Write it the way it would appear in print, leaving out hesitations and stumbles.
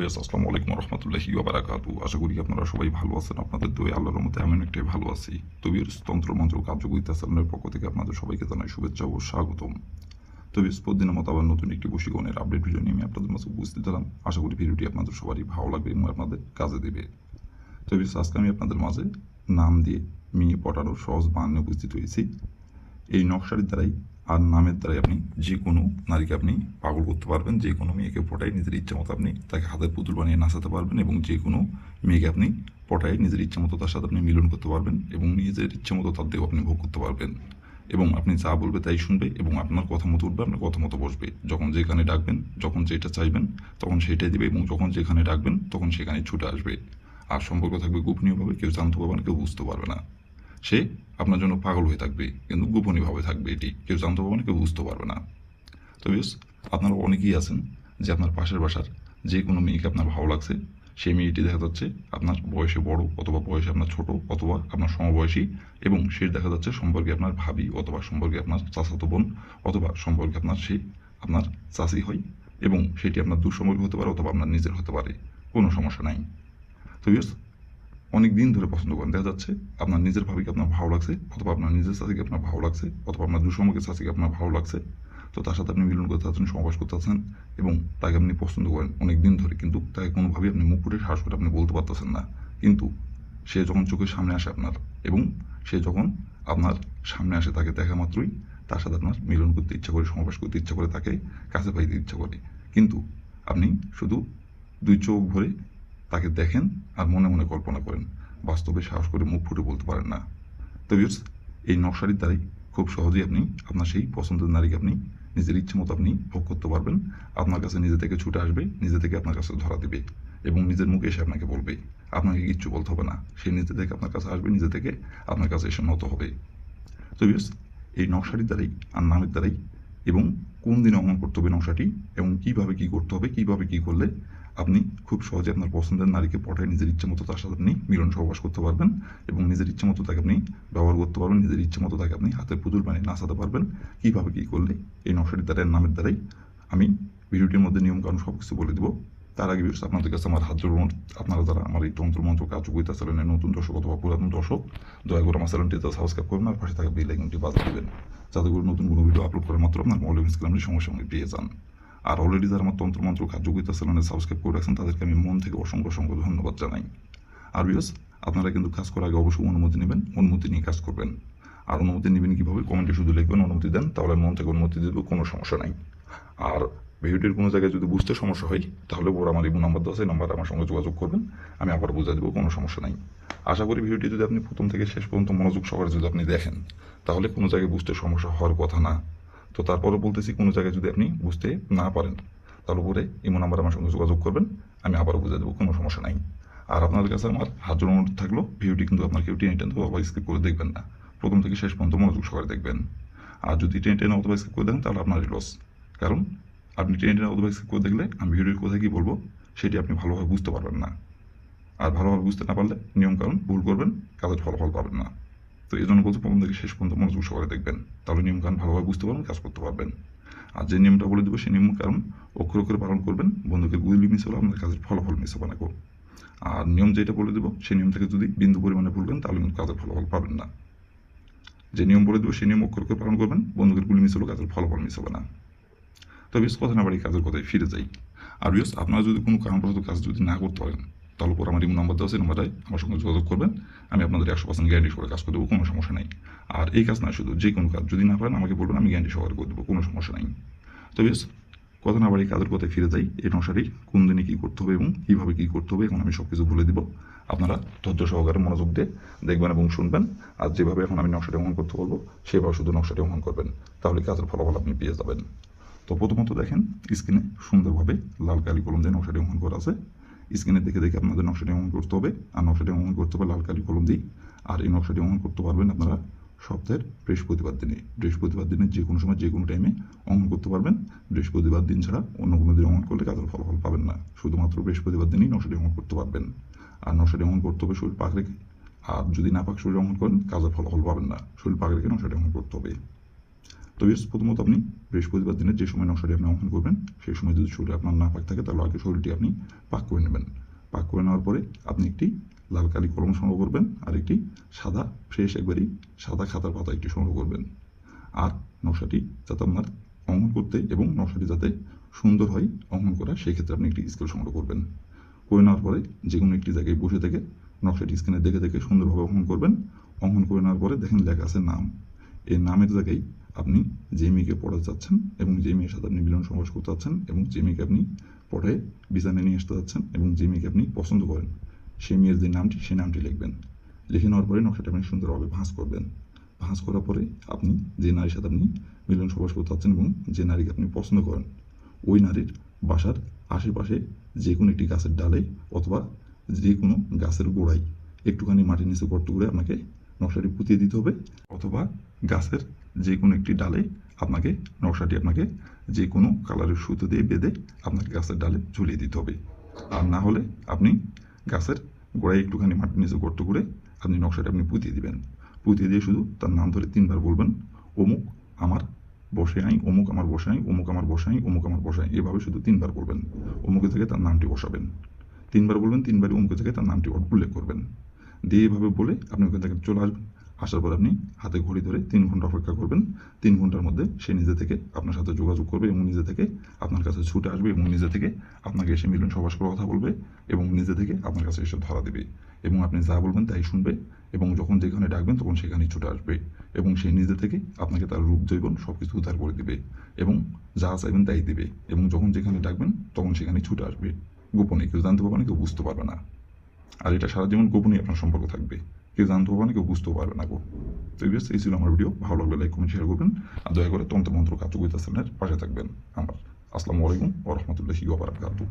Viewers আসসালামু আলাইকুম রহমতুল্লাহি ওয়া বারাকাতু। আশা করি আপনারা সবাই ভালো আছেন। আপনাদের দোয়ায় আল্লাহর রহমতে আমি অনেকটাই ভালো আছি। তো ভিউয়ার্স তন্ত্র মন্ত্র কার্যকরিতা চ্যানেলের পক্ষ থেকে আপনাদের সবাইকে জানাই শুভেচ্ছা ও স্বাগতম। তো ভিউয়ার্স প্রতিদিনের মতো আবার নতুন একটি বশীকরণের আপডেট ভিডিও নিয়ে আমি আপনাদের মাঝে উপস্থিত হলাম। আশা করি ভিডিওটি আপনাদের সবারই ভালো লাগবে এবং আপনাদের কাজে দেবে। তো ভিউয়ার্স আজকে আমি আপনাদের মাঝে নাম দিয়ে মেয়ে পটানোর সহজ বান নিয়ে উপস্থিত হয়েছি। এই নকশার দ্বারাই আর নামের দ্বারাই আপনি যে কোনো নারীকে আপনি পাগল করতে পারবেন, যে কোনো মেয়েকে পটাই নিজের ইচ্ছা মতো আপনি তাকে হাতের পুতুল বানিয়ে নাচাতে পারবেন এবং যে কোনো মেয়েকে আপনি পটাই নিজের ইচ্ছা মতো তার সাথে আপনি মিলন করতে পারবেন এবং নিজের ইচ্ছা মতো তার দেহ আপনি ভোগ করতে পারবেন এবং আপনি যা বলবে তাই শুনবে এবং আপনার কথা মতো উঠবে, আপনার কথা মতো বসবে। যখন যেখানে ডাকবেন, যখন যেটা চাইবেন তখন সেটাই দিবে এবং যখন যেখানে ডাকবেন তখন সেখানে ছুটে আসবে। আর সম্পর্ক থাকবে গোপনীয়ভাবে, কেউ জানতে পারবে না, কেউ বুঝতে পারবে না। সে আপনার জন্য পাগল হয়ে থাকবে, কিন্তু গোপনীয়ভাবে থাকবে, এটি কেউ জানতে পারবে না, কেউ বুঝতে পারবে না। তো বেশ, আপনারা অনেকেই আছেন যে আপনার পাশের বাসার যে কোনো মেয়েকে আপনার ভালো লাগছে, সেই মেয়েটি দেখা যাচ্ছে আপনার বয়সে বড় অথবা বয়সে আপনার ছোট অথবা আপনার সমবয়সী এবং সে দেখা যাচ্ছে সম্পর্কে আপনার ভাবি অথবা সম্পর্কে আপনার চাচাতো বোন অথবা সম্পর্কে আপনার সে আপনার চাচি হয় এবং সেটি আপনার দুঃসম্পর্ক হতে পারে অথবা আপনার নিজের হতে পারে, কোনো সমস্যা নাই। তো বেশ, অনেক দিন ধরে পছন্দ করেন, দেখা যাচ্ছে আপনার নিজের ভাবিকে আপনার ভালো লাগছে অথবা আপনার নিজের চাচিকে আপনার ভালো লাগছে অথবা আপনার দুঃসম্পর্কের চাচিকে আপনার ভালো লাগছে। তো তার সাথে আপনি মিলন করতে চাচ্ছেন, সহবাস করতে চাচ্ছেন এবং তাকে আপনি পছন্দ করেন অনেক দিন ধরে, কিন্তু তাকে কোনোভাবেই আপনি মুখ ফুটে সাহস করে আপনি বলতে পারতেছেন না। কিন্তু সে যখন চোখের সামনে আসে আপনার এবং সে যখন আপনার সামনে আসে, তাকে দেখা মাত্রই তার সাথে আপনার মিলন করতে ইচ্ছা করে, সহবাস করতে ইচ্ছা করে, তাকে কাছে পাইতে ইচ্ছা করে, কিন্তু আপনি শুধু দুই চোখ ভরে তাকে দেখেন আর মনে মনে কল্পনা করেন, বাস্তবে সাহস করে মুখ ফুটে বলতে পারেন না। তো ভিউয়ার্স, এই নকশারির দ্বারাই খুব সহজেই আপনি আপনার সেই পছন্দের নারীকে আপনি নিজের ইচ্ছে মতো আপনি ভোগ করতে পারবেন। আপনার কাছে নিজে থেকে ছুটে আসবে, নিজে থেকে আপনার কাছে ধরা দিবে এবং নিজের মুখে এসে আপনাকে বলবে, আপনাকে কিচ্ছু বলতে হবে না। সে নিজে থেকে আপনার কাছে আসবে, নিজে থেকে আপনার কাছে এসে নত হবে। তো ভিউয়ার্স, এই নকশাটির দ্বারাই আর নামের দ্বারাই এবং কোন দিনে অঙ্কন করতে হবে নকশাটি এবং কীভাবে কী করতে হবে, কীভাবে কী করলে আপনি খুব সহজে আপনার পছন্দের নারীকে পটায় নিজের ইচ্ছে মতো তার সাথে আপনি মিলন সহবাস করতে পারবেন এবং নিজের ইচ্ছে মতো তাকে আপনি ব্যবহার করতে পারবেন, নিজের ইচ্ছে মতো তাকে আপনি হাতের পুতুল বানিয়ে নাচাতে পারবেন, কীভাবে কী করলে এই নকশাটির দ্বারা নামের দ্বারাই আমি ভিডিওটির মধ্যে নিয়মকানুন সব কিছু বলে দেবো। তার আগে ভিউয়ার্স, আপনাদের কাছে আমার হাত জোড়, আপনারা যারা আমার এই তন্ত্রমন্ত্র কার্যকরিতা চ্যানেলের নতুন দর্শক অথবা পুরাতন দর্শক, দয়া করে আমার চ্যানেলটি সাবস্ক্রাইব করবেন আর পাশে থাকা বেল আইকনটি বাজিয়ে দেবেন, যাতে করে নতুন কোনো ভিডিও আপলোড করার মাত্র আপনার মোবাইল স্ক্রিনে সঙ্গে সঙ্গে পেয়ে যান। আর অলরেডি যারা আমার তন্ত্রমন্ত্র কার্যকরিতা চ্যানেলে সাবস্ক্রাইব করে রাখছেন তাদেরকে আমি মন থেকে অসংখ্য অসংখ্য ধন্যবাদ জানাই। আর ভিউয়ার্স, আপনারা কিন্তু কাজ করার আগে অবশ্যই অনুমতি নেবেন, অনুমতি নিয়ে কাজ করবেন। আর অনুমতি নেবেন কীভাবে, কমেন্টে শুধু লিখবেন অনুমতি দেন, তাহলে মন থেকে অনুমতি দেবো, কোনো সমস্যা নাই। আর ভিডিওটির কোনো জায়গায় যদি বুঝতে সমস্যা হয় তাহলে ওর আমার ইমো নাম্বার দেওয়া আছে, নাম্বারে আমার সঙ্গে যোগাযোগ করবেন, আমি আবার বুঝিয়ে দেবো, কোনো সমস্যা নাই। আশা করি ভিডিওটি যদি আপনি প্রথম থেকে শেষ পর্যন্ত মনোযোগ সহকারে যদি আপনি দেখেন তাহলে কোনো জায়গায় বুঝতে সমস্যা হওয়ার কথা না। তো তারপরও বলতেছি, কোনো জায়গায় যদি আপনি বুঝতে না পারেন তাহলে পরে ইমো নাম্বার আমার সঙ্গে যোগাযোগ করবেন, আমি আবারও বুঝিয়ে দেবো, কোনো সমস্যা নাই। আর আপনাদের কাছে আমার হাজার অনুরোধ থাকলো, ভিডিওটি কিন্তু আপনার কেউ টেনে টেনে অথবা স্কিপ করে দেখবেন না, প্রথম থেকে শেষ পর্যন্ত মনোযোগ সহকারে দেখবেন। আর যদি টেনে টেনে অথবা স্কিপ করে দেখেন তাহলে আপনারই লস, কারণ আপনি টেনে টেনে অথবা স্কিপ করে দেখলে আমি ভিডিওর কোথায় কী বলবো সেটি আপনি ভালোভাবে বুঝতে পারবেন না, আর ভালোভাবে বুঝতে না পারলে নিয়মকানুন ভুল করবেন, কাজের ফলাফল পাবেন না। তো এই জন্য বলছি, প্রথম থেকে শেষ পর্যন্ত মনোযোগ সহকারে দেখবেন, তাহলে নিয়মকানুন ভালোভাবে বুঝতে পারবেন, কাজ করতে পারবেন। আর যে নিয়মটা বলে দেবো সেই নিয়ম কারণ অক্ষরে অক্ষরে পালন করবেন, বন্ধুকে গুলি মিস হলে আপনার কাজের ফলাফল মিস হবে না। আর নিয়ম যেটা বলে দেবো সেই নিয়ম থেকে যদি বিন্দু পরিমাণে ভুলবেন তাহলে কিন্তু কাজের ফলাফল পাবেন না। যে নিয়ম বলে দেবো সেই নিয়ম অক্ষরে অক্ষরে পালন করবেন, বন্ধুকে গুলি মিস হলেও কাজের ফলাফল মিস হবে না। তো বেশ, কথা না বাড়ি কাজের কথায় ফিরে যাই। আর বেশ, আপনারা যদি কোনো কারণবশত কাজ যদি না করতে পারেন তাহলে পর আমার ইমো নাম্বার দেওয়া আছে, নাম্বারে আমার সঙ্গে যোগাযোগ করবেন, আমি আপনাদের 100% গ্যারান্টি সহকারে কাজ করে দেবো, কোনো সমস্যা নেই। আর এই কাজ না, শুধু যে কোনো কাজ যদি না পারেন আমাকে বলবেন, আমি গ্যারান্টি সহকারে করে দেবো, কোনো সমস্যা নেই। তো বেশ, কথা না বাড়ি কাজের কথায় ফিরে যাই। এই নকশাটি কোন দিনে কী করতে হবে এবং কীভাবে কী করতে হবে এখন আমি সব কিছু বলে দিব, আপনারা ধৈর্য সহকারে মনোযোগ দিয়ে দেখবেন এবং শুনবেন। আর যেভাবে এখন আমি নকশাটি অঙ্কন করতে বলবো সেভাবে শুধু নকশাটি অঙ্কন করবেন, তাহলে কাজের ফলাফল আপনি পেয়ে যাবেন। তো প্রথমত দেখেন, স্ক্রিনে সুন্দরভাবে লাল কালি কলম দিয়ে নকশাটি অঙ্কন করা আছে। স্ক্রিনে দেখে দেখে আপনাদের নকশাটি অঙ্কন করতে হবে, আর নকশাটি অঙ্কন করতে হবে লাল কালি কলম দিয়ে। আর এই নকশাটি অঙ্কন করতে পারবেন আপনারা সপ্তাহের বৃহস্পতিবার দিনে, বৃহস্পতিবার দিনে যে কোনো সময় যে কোনো টাইমে অঙ্কন করতে পারবেন। বৃহস্পতিবার দিন ছাড়া অন্য কোনো দিন অঙ্কন করলে কাজের ফলাফল পাবেন না, শুধুমাত্র বৃহস্পতিবার দিনই নকশাটি অঙ্কন করতে পারবেন। আর নকশাটি অঙ্কন করতে হবে শরীর পাক রেখে, আর যদি না পাক শরীর অঙ্কন করেন কাজের ফলাফল পাবেন না, শরীর পাক রেখে নকশাটি অঙ্কন করতে হবে। তবে প্রথমত আপনি বৃহস্পতিবার দিনে যে সময় নকশাটি আপনি অঙ্কন করবেন সেই সময় যদি শরীরে আপনার না পাক থাকে তাহলে আগে শরীরটি আপনি পাক করে নেবেন। পাক করে নেওয়ার পরে আপনি একটি লাল কালি কলম সংগ্রহ করবেন আর একটি সাদা ফ্রেশ একবারই সাদা খাতার পাতা একটি সংগ্রহ করবেন। আর নকশাটি যাতে আপনার অঙ্কন করতে এবং নকশাটি যাতে সুন্দর হয় অঙ্কন করা সেই ক্ষেত্রে আপনি একটি স্কেল সংগ্রহ করবেন। করে নেওয়ার পরে যে কোনো একটি জায়গায় বসে থেকে নকশাটি স্ক্রিনে দেখে দেখে সুন্দরভাবে অঙ্কন করবেন। অঙ্কন করে নেওয়ার পরে দেখেন লেখা আছে নাম। এই নামের জায়গায় আপনি যে মেয়েকে পড়াতে চাচ্ছেন এবং যে মেয়ের সাথে আপনি মিলন সমাবেশ করতে চাচ্ছেন এবং যে মেয়েকে আপনি পড়ে বিছানায় নিয়ে আসতে চাচ্ছেন এবং যে মেয়েকে আপনি পছন্দ করেন সেই মেয়ের যে নামটি সেই নামটি লিখবেন। লিখে নেওয়ার পরে নকশাটা আপনি সুন্দরভাবে ভাঁজ করবেন। ভাঁজ করার পরে আপনি যে নারীর সাথে আপনি মিলন সমাবেশ করতে চাচ্ছেন এবং যে নারীকে আপনি পছন্দ করেন ওই নারীর বাসার আশেপাশে যে কোনো একটি গাছের ডালে অথবা যে কোনো গাছের গোড়ায় একটুখানি মাটির নিচে গর্ত করে আপনাকে নকশাটি পুঁতিয়ে দিতে হবে, অথবা গাছের যে কোনো একটি ডালে আপনাকে নকশাটি আপনাকে যে কোনো কালারের সুতো দিয়ে বেঁধে আপনাকে গাছের ডালে ঝুলিয়ে দিতে হবে। আর না হলে আপনি গাছের গোড়ায় একটুখানি মাটির নিচে গর্ত করে আপনি নকশাটি আপনি পুঁতিয়ে দিবেন। পুঁতিয়ে দিয়ে শুধু তার নাম ধরে 3 বার বলবেন, অমুক আমার বসে আই, অমুক আমার বসে আই, অমুক আমার বসে আই, অমুক আমার বসে আই, এভাবে শুধু 3 বার বলবেন। অমুকের জায়গায় তার নামটি বসাবেন। 3 বার বলবেন, 3 বারই অমুকের জায়গায় তার নামটি উল্লেখ করবেন। দিয়ে এভাবে বলে আপনি ওখান থেকে চলে আসবেন। আসার পর আপনি হাতে ঘড়ি ধরে 3 ঘন্টা অপেক্ষা করবেন। 3 ঘন্টার মধ্যে সে নিজে থেকে আপনার সাথে যোগাযোগ করবে এবং নিজে থেকে আপনার কাছে ছুটে আসবে এবং নিজে থেকে আপনাকে এসে মিলন সবাস করে কথা বলবে এবং নিজে থেকে আপনার কাছে এসে ধরা দেবে এবং আপনি যা বলবেন তাই শুনবে এবং যখন যেখানে ডাকবেন তখন সেখানেই ছুটে আসবে এবং সে নিজে থেকে আপনাকে তার রূপ জৈবন সব কিছু উদ্ধার করে দিবে এবং যা চাইবেন তাই দিবে এবং যখন যেখানে ডাকবেন তখন সেখানেই ছুটে আসবে। গোপনে, কেউ জানতে পারবে না, কেউ বুঝতে পারবে না। আর এটা সারা জীবন গোপনই আপনার সম্পর্ক থাকবে, কেউ জানতে পারবে না, কেউ বুঝতেও পারবে না গো। তো এই ছিল আমার ভিডিও। ভালো লাগলে লাইক কমেন্ট শেয়ার করবেন আর দয়া করে তন্ত্র মন্ত্র কার্যকরিতা চ্যানেলের পাশে থাকবেন আমার। আসসালামু আলাইকুম ওয়া রাহমাতুল্লাহি ওয়া বারাকাতুহু।